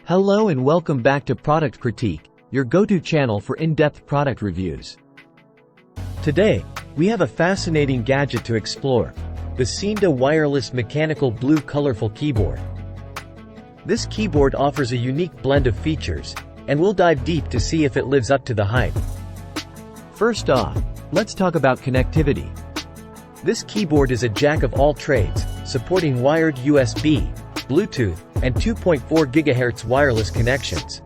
Hello and welcome back to Product Critique, your go-to channel for in-depth product reviews. Today, we have a fascinating gadget to explore, the Seenda wireless mechanical blue colorful keyboard. This keyboard offers a unique blend of features, and we'll dive deep to see if it lives up to the hype. First off, let's talk about connectivity. This keyboard is a jack of all trades, supporting wired USB, Bluetooth, and 2.4 GHz wireless connections.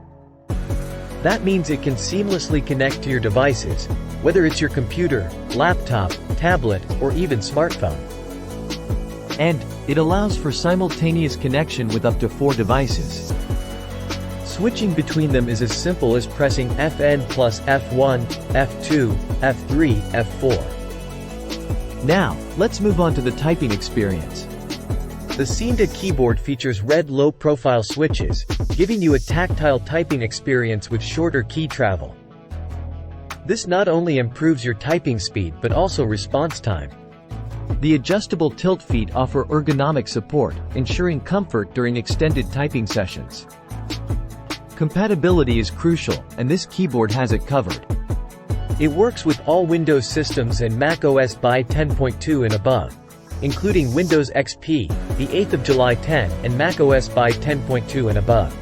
That means it can seamlessly connect to your devices, whether it's your computer, laptop, tablet, or even smartphone. And it allows for simultaneous connection with up to 4 devices. Switching between them is as simple as pressing FN plus F1, F2, F3, F4. Now, let's move on to the typing experience. The Seenda keyboard features red low-profile switches, giving you a tactile typing experience with shorter key travel. This not only improves your typing speed but also response time. The adjustable tilt feet offer ergonomic support, ensuring comfort during extended typing sessions. Compatibility is crucial, and this keyboard has it covered. It works with all Windows systems and Mac OS by 10.2 and above, including Windows XP, the 8th of July 10, and Mac OS by 10.2 and above.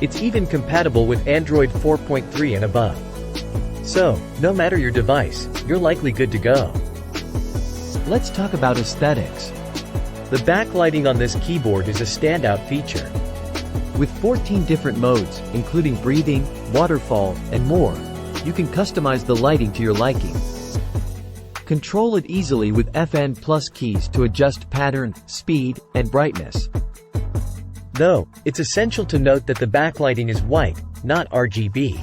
It's even compatible with Android 4.3 and above. So, no matter your device, you're likely good to go. Let's talk about aesthetics. The backlighting on this keyboard is a standout feature. With 14 different modes, including breathing, waterfall, and more, you can customize the lighting to your liking. Control it easily with FN plus keys to adjust pattern, speed, and brightness. Though, it's essential to note that the backlighting is white, not RGB.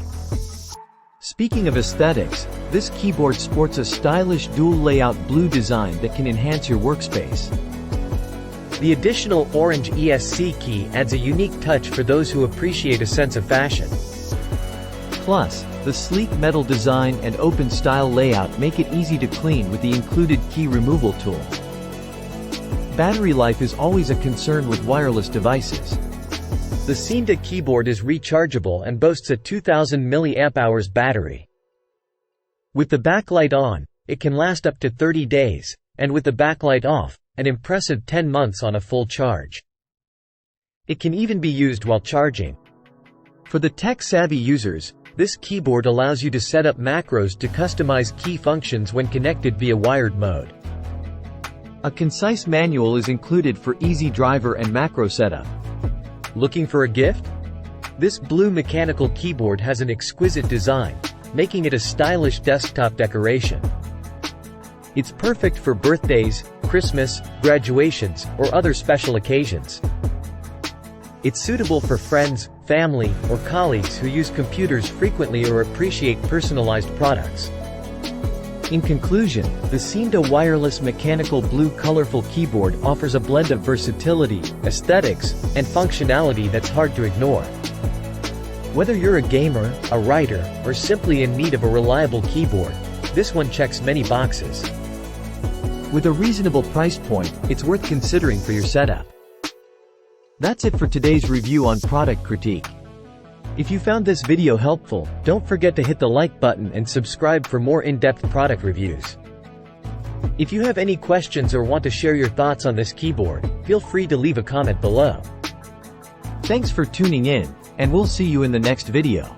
Speaking of aesthetics, this keyboard sports a stylish dual layout blue design that can enhance your workspace. The additional orange ESC key adds a unique touch for those who appreciate a sense of fashion. Plus, the sleek metal design and open style layout make it easy to clean with the included key removal tool. Battery life is always a concern with wireless devices. The Seenda keyboard is rechargeable and boasts a 2000 mAh battery. With the backlight on, it can last up to 30 days, and with the backlight off, an impressive 10 months on a full charge. It can even be used while charging. For the tech-savvy users, this keyboard allows you to set up macros to customize key functions when connected via wired mode. A concise manual is included for easy driver and macro setup. Looking for a gift? This blue mechanical keyboard has an exquisite design, making it a stylish desktop decoration. It's perfect for birthdays, Christmas, graduations, or other special occasions. It's suitable for friends, family, or colleagues who use computers frequently or appreciate personalized products. In conclusion, the Seenda wireless mechanical blue colorful keyboard offers a blend of versatility, aesthetics, and functionality that's hard to ignore. Whether you're a gamer, a writer, or simply in need of a reliable keyboard, this one checks many boxes. With a reasonable price point, it's worth considering for your setup. That's it for today's review on Product Critique. If you found this video helpful, don't forget to hit the like button and subscribe for more in-depth product reviews. If you have any questions or want to share your thoughts on this keyboard, feel free to leave a comment below. Thanks for tuning in, and we'll see you in the next video.